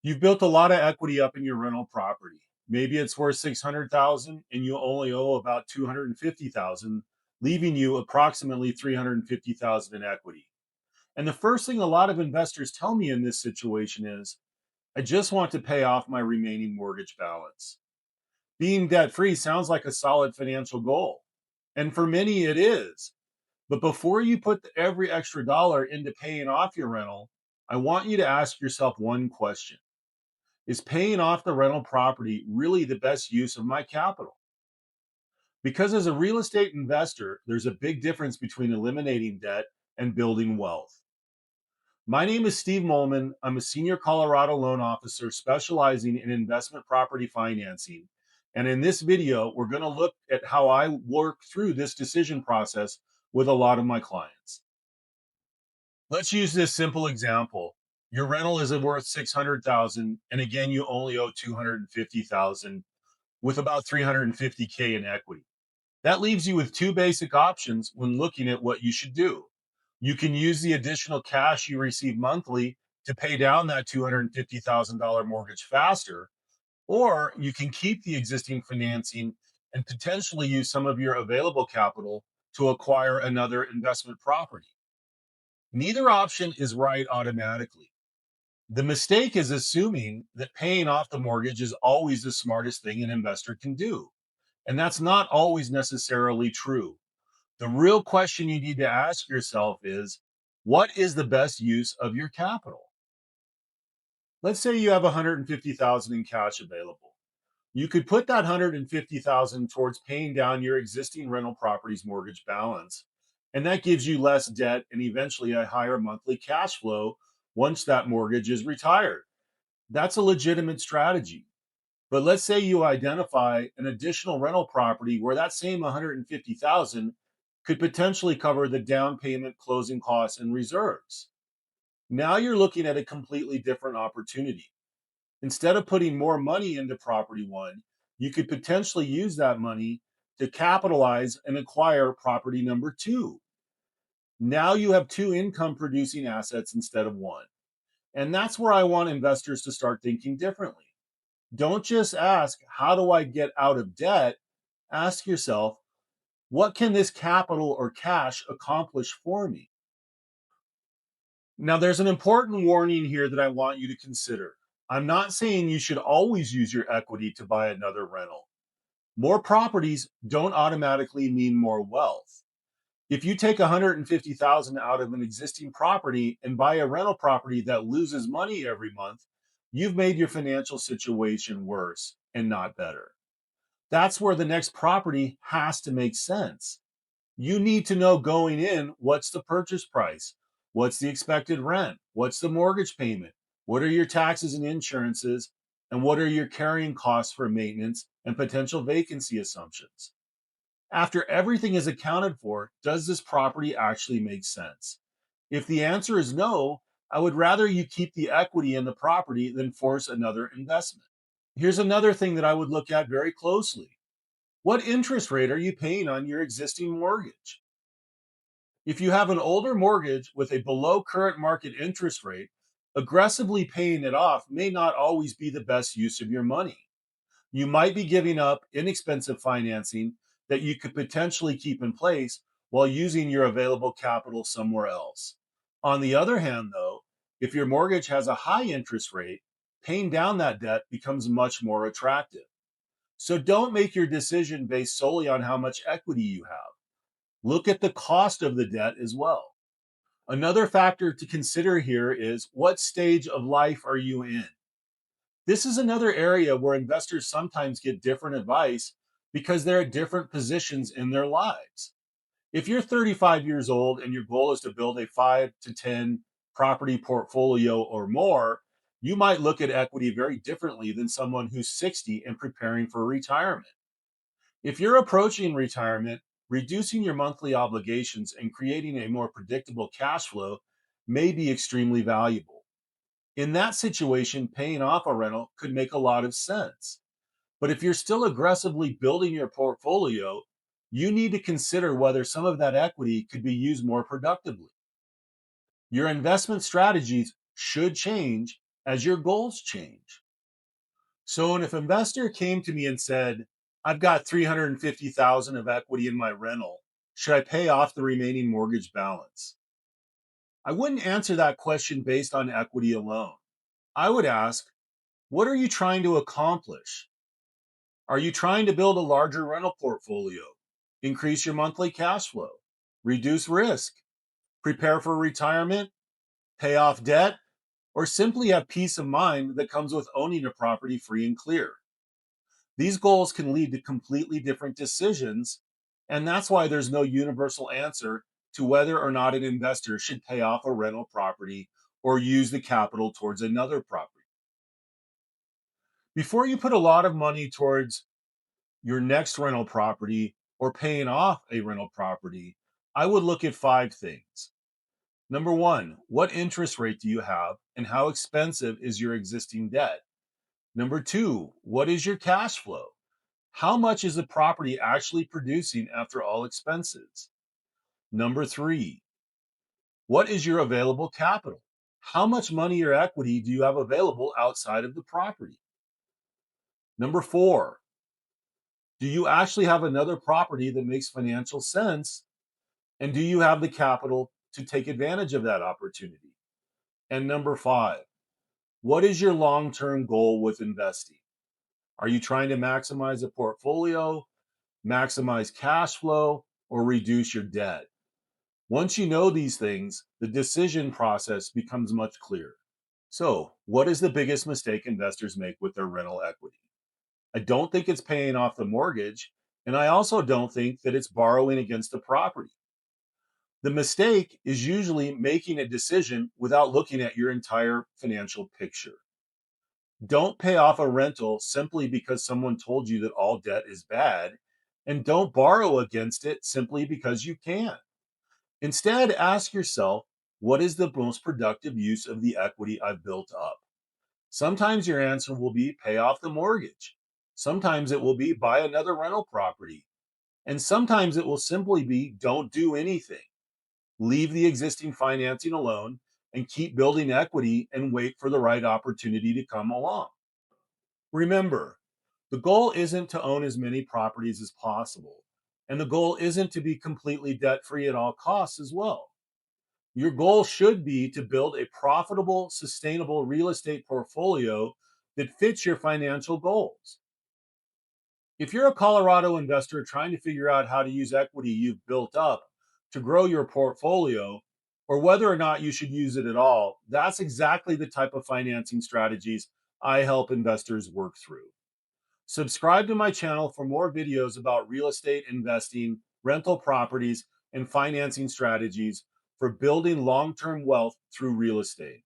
You've built a lot of equity up in your rental property. Maybe it's worth 600,000 and you only owe about 250,000, leaving you approximately 350,000 in equity. And the first thing a lot of investors tell me in this situation is, I just want to pay off my remaining mortgage balance. Being debt free sounds like a solid financial goal. And for many, it is. But before you put every extra dollar into paying off your rental, I want you to ask yourself one question. Is paying off the rental property really the best use of my capital? Because as a real estate investor, there's a big difference between eliminating debt and building wealth. My name is Steve Molman. I'm a senior Colorado loan officer specializing in investment property financing. And in this video, we're going to look at how I work through this decision process with a lot of my clients. Let's use this simple example. Your rental is worth 600,000 and again you only owe 250,000 with about 350K in equity. That leaves you with two basic options when looking at what you should do. You can use the additional cash you receive monthly to pay down that $250,000 mortgage faster, or you can keep the existing financing and potentially use some of your available capital to acquire another investment property. Neither option is right automatically. The mistake is assuming that paying off the mortgage is always the smartest thing an investor can do. And that's not always necessarily true. The real question you need to ask yourself is, what is the best use of your capital? Let's say you have 150,000 in cash available. You could put that 150,000 towards paying down your existing rental property's mortgage balance, and that gives you less debt and eventually a higher monthly cash flow once that mortgage is retired. That's a legitimate strategy. But let's say you identify an additional rental property where that same 150,000 could potentially cover the down payment, closing costs, and reserves. Now you're looking at a completely different opportunity. Instead of putting more money into property one, you could potentially use that money to capitalize and acquire property number two. Now you have two income producing assets instead of one. And that's where I want investors to start thinking differently. Don't just ask, how do I get out of debt? Ask yourself, what can this capital or cash accomplish for me? Now, there's an important warning here that I want you to consider. I'm not saying you should always use your equity to buy another rental. More properties don't automatically mean more wealth. If you take 150,000 out of an existing property and buy a rental property that loses money every month, you've made your financial situation worse and not better. That's where the next property has to make sense. You need to know going in, what's the purchase price? What's the expected rent? What's the mortgage payment? What are your taxes and insurances? And what are your carrying costs for maintenance and potential vacancy assumptions? After everything is accounted for, does this property actually make sense? If the answer is no, I would rather you keep the equity in the property than force another investment. Here's another thing that I would look at very closely. What interest rate are you paying on your existing mortgage? If you have an older mortgage with a below current market interest rate, aggressively paying it off may not always be the best use of your money. You might be giving up inexpensive financing that you could potentially keep in place while using your available capital somewhere else. On the other hand, though, if your mortgage has a high interest rate, paying down that debt becomes much more attractive. So don't make your decision based solely on how much equity you have. Look at the cost of the debt as well. Another factor to consider here is, what stage of life are you in? This is another area where investors sometimes get different advice because they're at different positions in their lives. If you're 35 years old and your goal is to build a 5 to 10 property portfolio or more, you might look at equity very differently than someone who's 60 and preparing for retirement. If you're approaching retirement, reducing your monthly obligations and creating a more predictable cash flow may be extremely valuable. In that situation, paying off a rental could make a lot of sense. But if you're still aggressively building your portfolio, you need to consider whether some of that equity could be used more productively. Your investment strategies should change as your goals change. So if an investor came to me and said, I've got 350,000 of equity in my rental, should I pay off the remaining mortgage balance? I wouldn't answer that question based on equity alone. I would ask, what are you trying to accomplish? Are you trying to build a larger rental portfolio, increase your monthly cash flow, reduce risk, prepare for retirement, pay off debt, or simply have peace of mind that comes with owning a property free and clear? These goals can lead to completely different decisions, and that's why there's no universal answer to whether or not an investor should pay off a rental property or use the capital towards another property. Before you put a lot of money towards your next rental property or paying off a rental property, I would look at five things. Number one, what interest rate do you have and how expensive is your existing debt? Number two, what is your cash flow? How much is the property actually producing after all expenses? Number three, what is your available capital? How much money or equity do you have available outside of the property? Number four, do you actually have another property that makes financial sense? And do you have the capital to take advantage of that opportunity? And number five, what is your long term goal with investing? Are you trying to maximize a portfolio, maximize cash flow, or reduce your debt? Once you know these things, the decision process becomes much clearer. So, what is the biggest mistake investors make with their rental equity? I don't think it's paying off the mortgage, and I also don't think that it's borrowing against the property. The mistake is usually making a decision without looking at your entire financial picture. Don't pay off a rental simply because someone told you that all debt is bad, and don't borrow against it simply because you can. Instead, ask yourself, what is the most productive use of the equity I've built up? Sometimes your answer will be pay off the mortgage. Sometimes it will be buy another rental property. And sometimes it will simply be don't do anything. Leave the existing financing alone and keep building equity and wait for the right opportunity to come along. Remember, the goal isn't to own as many properties as possible. And the goal isn't to be completely debt free at all costs as well. Your goal should be to build a profitable, sustainable real estate portfolio that fits your financial goals. If you're a Colorado investor trying to figure out how to use equity you've built up to grow your portfolio, or whether or not you should use it at all, that's exactly the type of financing strategies I help investors work through. Subscribe to my channel for more videos about real estate investing, rental properties, and financing strategies for building long term wealth through real estate.